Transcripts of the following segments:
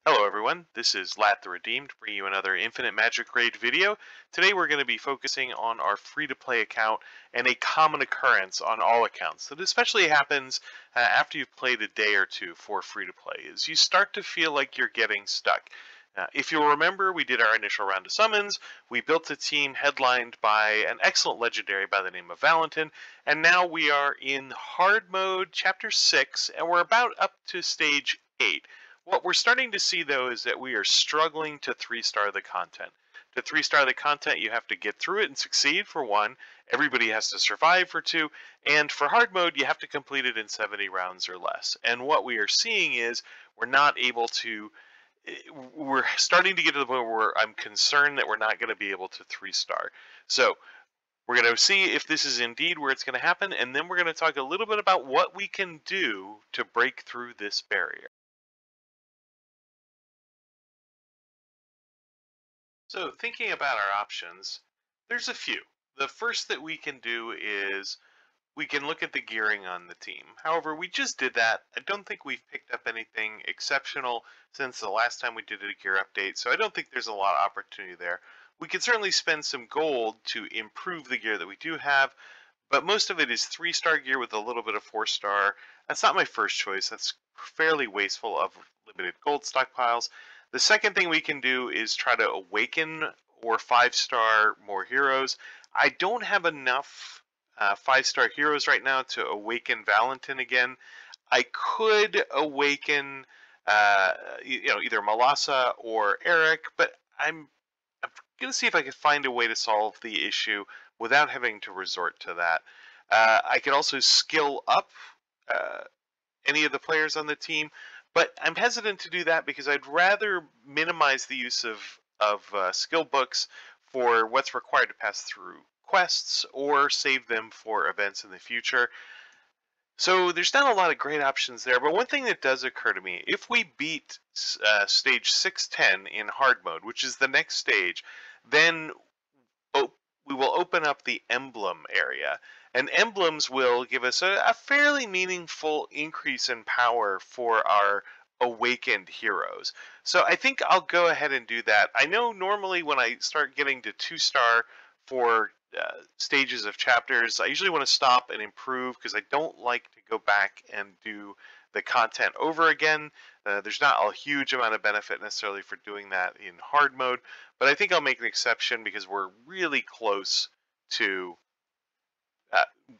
Hello everyone, this is Lat the Redeemed, bringing you another Infinite Magicraid video. Today we're going to be focusing on our free-to-play account and a common occurrence on all accounts that especially happens after you've played a day or two for free-to-play, is you start to feel like you're getting stuck. If you'll remember, we did our initial round of summons, we built a team headlined by an excellent legendary by the name of Valentin, and now we are in hard mode, chapter 6, and we're about up to stage 8. What we're starting to see, though, is that we are struggling to 3-star the content. To 3-star the content, you have to get through it and succeed, for one. Everybody has to survive, for two. And for hard mode, you have to complete it in 70 rounds or less. And what we are seeing is we're not able to... We're starting to get to the point where I'm concerned that we're not going to be able to 3-star. So we're going to see if this is indeed where it's going to happen, and then we're going to talk a little bit about what we can do to break through this barrier. So thinking about our options, there's a few. The first that we can do is we can look at the gearing on the team. However, we just did that. I don't think we've picked up anything exceptional since the last time we did a gear update, so I don't think there's a lot of opportunity there. We could certainly spend some gold to improve the gear that we do have, but most of it is 3-star gear with a little bit of 4-star. That's not my first choice. That's fairly wasteful of limited gold stockpiles. The second thing we can do is try to awaken or 5-star more heroes. I don't have enough 5-star heroes right now to awaken Valentin again. I could awaken either Malasa or Eric, but I'm going to see if I can find a way to solve the issue without having to resort to that. I could also skill up any of the players on the team, but I'm hesitant to do that because I'd rather minimize the use of skill books for what's required to pass through quests or save them for events in the future. So there's not a lot of great options there, but one thing that does occur to me, if we beat stage 610 in hard mode, which is the next stage, then we will open up the emblem area, and emblems will give us a fairly meaningful increase in power for our awakened heroes. So I think I'll go ahead and do that. I know normally when I start getting to 2-star for stages of chapters, I usually want to stop and improve because I don't like to go back and do the content over again. There's not a huge amount of benefit necessarily for doing that in hard mode, but I think I'll make an exception because we're really close to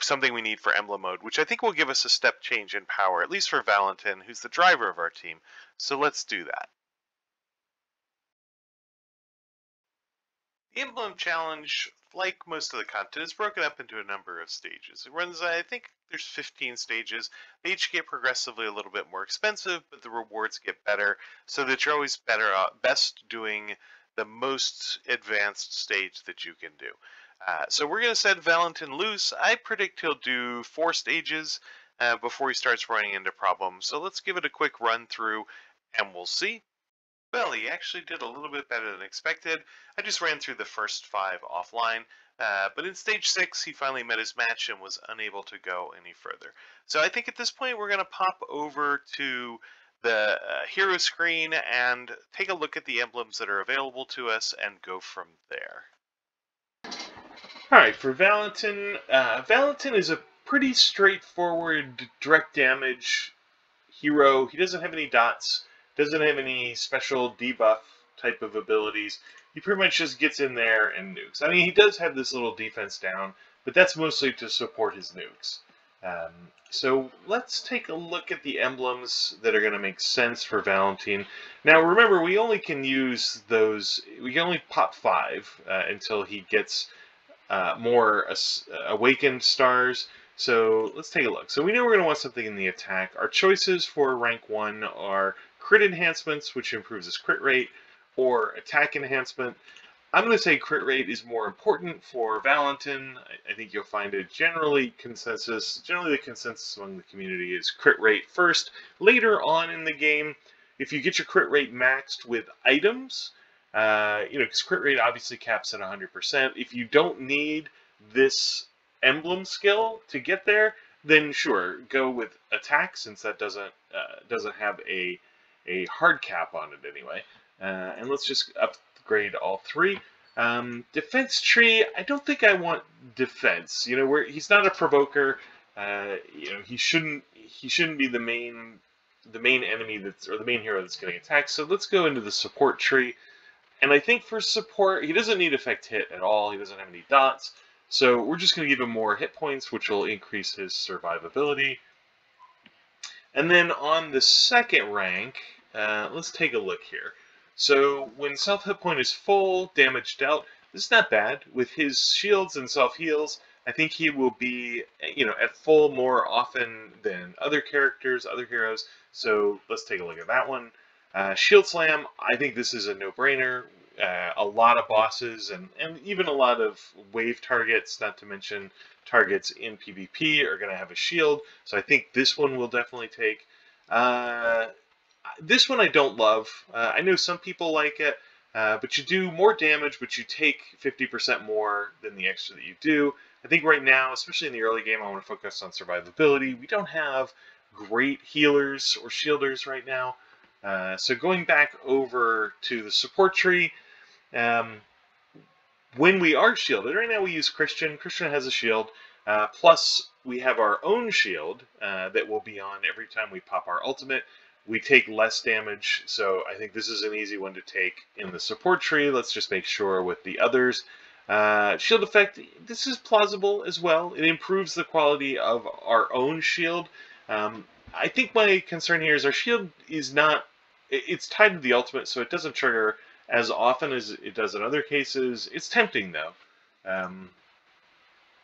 something we need for emblem mode, which I think will give us a step change in power, at least for Valentin, who's the driver of our team. So let's do that. The Emblem Challenge, like most of the content, is broken up into a number of stages. It runs, I think there's 15 stages. They each get progressively a little bit more expensive, but the rewards get better, so that you're always best doing the most advanced stage that you can do. So we're going to set Valentin loose. I predict he'll do 4 stages before he starts running into problems. So let's give it a quick run through, and we'll see. Well, he actually did a little bit better than expected. I just ran through the first 5 offline, but in stage 6 he finally met his match and was unable to go any further. So I think at this point we're going to pop over to the hero screen and take a look at the emblems that are available to us and go from there. Alright, for Valentin, Valentin is a pretty straightforward direct damage hero. He doesn't have any dots. Doesn't have any special debuff type of abilities. He pretty much just gets in there and nukes. I mean, he does have this little defense down, but that's mostly to support his nukes. So let's take a look at the emblems that are going to make sense for Valentin. Now remember, we only can use those, we can only pop 5 until he gets more awakened stars. So let's take a look. So we know we're going to want something in the attack. Our choices for rank 1 are crit enhancements, which improves his crit rate, or attack enhancement. I'm going to say crit rate is more important for Valentin. I think you'll find it generally the consensus among the community is crit rate first. Later on in the game, if you get your crit rate maxed with items, because crit rate obviously caps at 100%. If you don't need this emblem skill to get there, then sure, go with attack, since that doesn't have a a hard cap on it anyway. And let's just upgrade all three. Defense tree, I don't think I want defense. You know, where he's not a provoker. You know, he shouldn't be the main enemy that's, or the main hero that's getting attacked. So let's go into the support tree. And I think for support, he doesn't need effect hit at all. He doesn't have any dots. So we're just going to give him more hit points, which will increase his survivability. And then on the second rank, let's take a look here. So when self-hit point is full, damage dealt, this is not bad. With his shields and self-heals, I think he will be, you know, at full more often than other characters, other heroes. So let's take a look at that one. Shield Slam, I think this is a no-brainer. A lot of bosses and even a lot of wave targets, not to mention targets in PvP, are going to have a shield. So I think this one will definitely take. This one I don't love. I know some people like it, but you do more damage, but you take 50% more than the extra that you do. I think right now, especially in the early game, I want to focus on survivability. We don't have great healers or shielders right now. So going back over to the support tree, when we are shielded, right now we use Christian. Christian has a shield. Plus, we have our own shield that will be on every time we pop our ultimate. We take less damage, so I think this is an easy one to take in the support tree. Let's just make sure with the others. Shield effect, this is plausible as well. It improves the quality of our own shield. I think my concern here is our shield is not, it's tied to the ultimate, so it doesn't trigger as often as it does in other cases. It's tempting, though.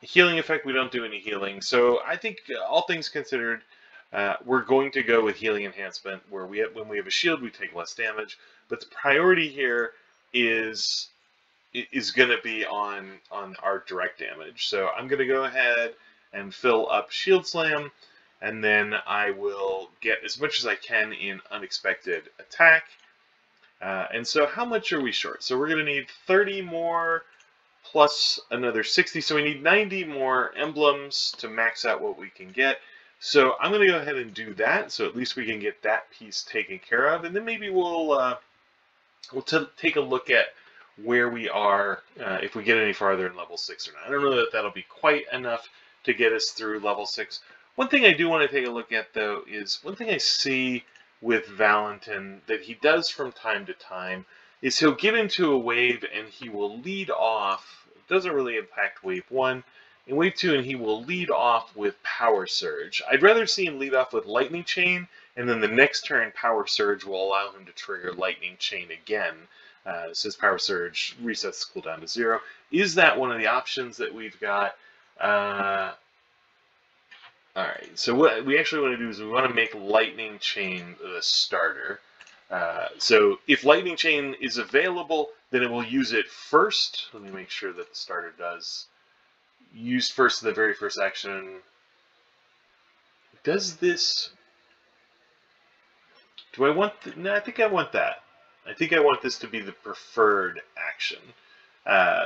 Healing effect, we don't do any healing. So I think, all things considered, we're going to go with healing enhancement, where when we have a shield, we take less damage. But the priority here is going to be on our direct damage. So I'm going to go ahead and fill up Shield Slam, and then I will get as much as I can in unexpected attack. And so how much are we short? So we're going to need 30 more plus another 60. So we need 90 more emblems to max out what we can get. So I'm going to go ahead and do that, so at least we can get that piece taken care of. And then maybe we'll take a look at where we are if we get any farther in level 6 or not. I don't know that that'll be quite enough to get us through level 6. One thing I do want to take a look at, though, is one thing I see with Valentin that he does from time to time is he'll get into a wave and he will lead off. It doesn't really impact wave 1. In wave 2, and he will lead off with Power Surge. I'd rather see him lead off with Lightning Chain, and then the next turn Power Surge will allow him to trigger Lightning Chain again, since Power Surge resets the cooldown to 0. Is that one of the options that we've got? Alright, so what we actually want to do is we want to make Lightning Chain the starter. So if Lightning Chain is available, then it will use it first. Let me make sure that the starter does. Used first in the very first action. Does this... Do I want... No, I think I want that. I think I want this to be the preferred action.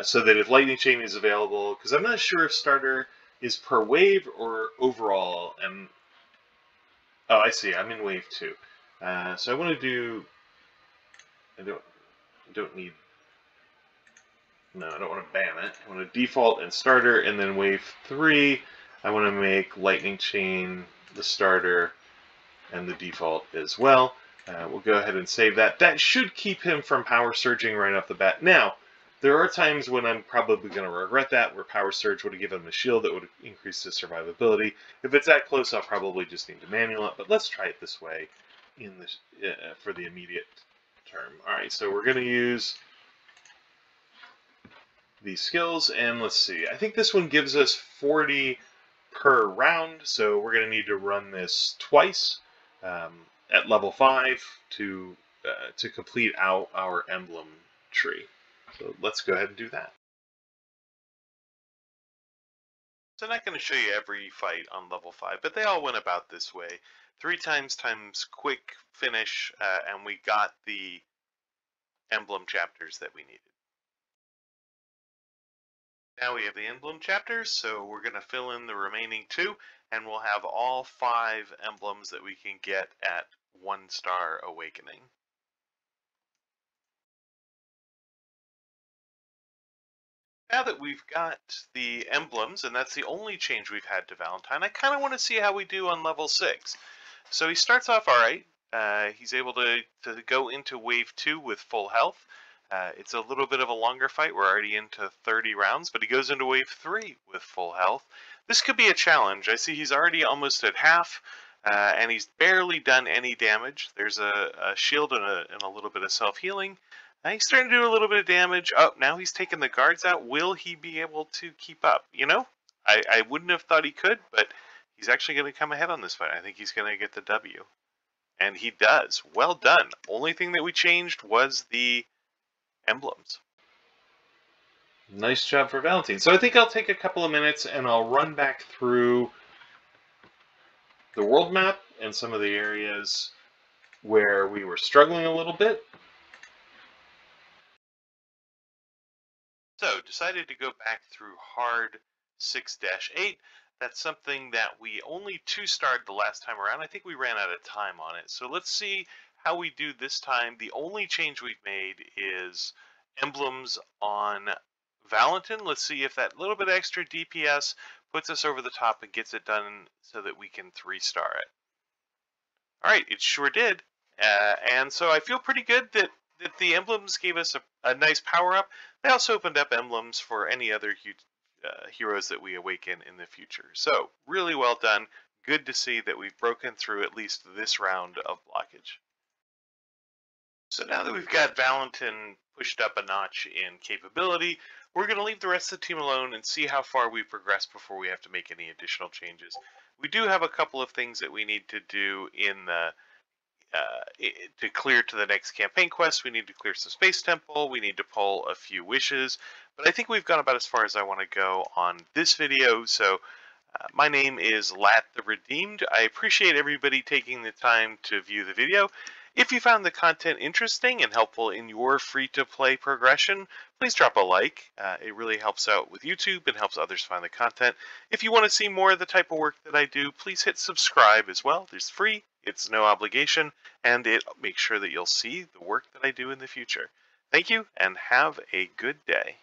So that if Lightning Chain is available, because I'm not sure if starter is per wave or overall. And oh, I see. I'm in wave 2. So I want to do... I don't need... No, I don't want to ban it. I want to default and starter, and then wave 3, I want to make Lightning Chain the starter and the default as well. We'll go ahead and save that. That should keep him from Power Surging right off the bat. Now, there are times when I'm probably going to regret that, where Power Surge would have given him a shield that would increase his survivability. If it's that close, I'll probably just need to manual it, but let's try it this way in this, for the immediate term. Alright, so we're going to use these skills, and let's see. I think this one gives us 40 per round, so we're going to need to run this twice at level 5 to complete out our emblem tree. So let's go ahead and do that. So I'm not going to show you every fight on level 5, but they all went about this way. 3 times quick finish, and we got the emblem chapters that we needed. Now we have the emblem chapters, so we're going to fill in the remaining 2, and we'll have all 5 emblems that we can get at 1-star awakening. Now that we've got the emblems, and that's the only change we've had to Valentine, I kind of want to see how we do on level 6. So he starts off alright. He's able to go into wave 2 with full health. It's a little bit of a longer fight. We're already into 30 rounds, but he goes into wave 3 with full health. This could be a challenge. I see he's already almost at half, and he's barely done any damage. There's a shield and a little bit of self-healing. He's starting to do a little bit of damage. Oh, now he's taking the guards out. Will he be able to keep up? You know, I wouldn't have thought he could, but he's actually going to come ahead on this fight. I think he's going to get the W. And he does. Well done. Only thing that we changed was the emblems. Nice job for Valentine. So I think I'll take a couple of minutes and I'll run back through the world map and some of the areas where we were struggling a little bit. So, decided to go back through hard 6-8. That's something that we only 2-starred the last time around. I think we ran out of time on it. So let's see how we do this time. The only change we've made is emblems on Valentine. Let's see if that little bit extra DPS puts us over the top and gets it done so that we can 3-star it. Alright, it sure did. And so I feel pretty good that the emblems gave us a nice power-up. They also opened up emblems for any other heroes that we awaken in the future. So, really well done. Good to see that we've broken through at least this round of blockage. So now that we've got Valentine pushed up a notch in capability, we're going to leave the rest of the team alone and see how far we progress before we have to make any additional changes. We do have a couple of things that we need to do in the to clear to the next campaign quest. We need to clear some Space Temple, we need to pull a few wishes, but I think we've gone about as far as I want to go on this video. So my name is Lat the Redeemed. I appreciate everybody taking the time to view the video. If you found the content interesting and helpful in your free-to-play progression, please drop a like. It really helps out with YouTube and helps others find the content. If you want to see more of the type of work that I do, please hit subscribe as well. It's free, it's no obligation, and it makes sure that you'll see the work that I do in the future. Thank you, and have a good day.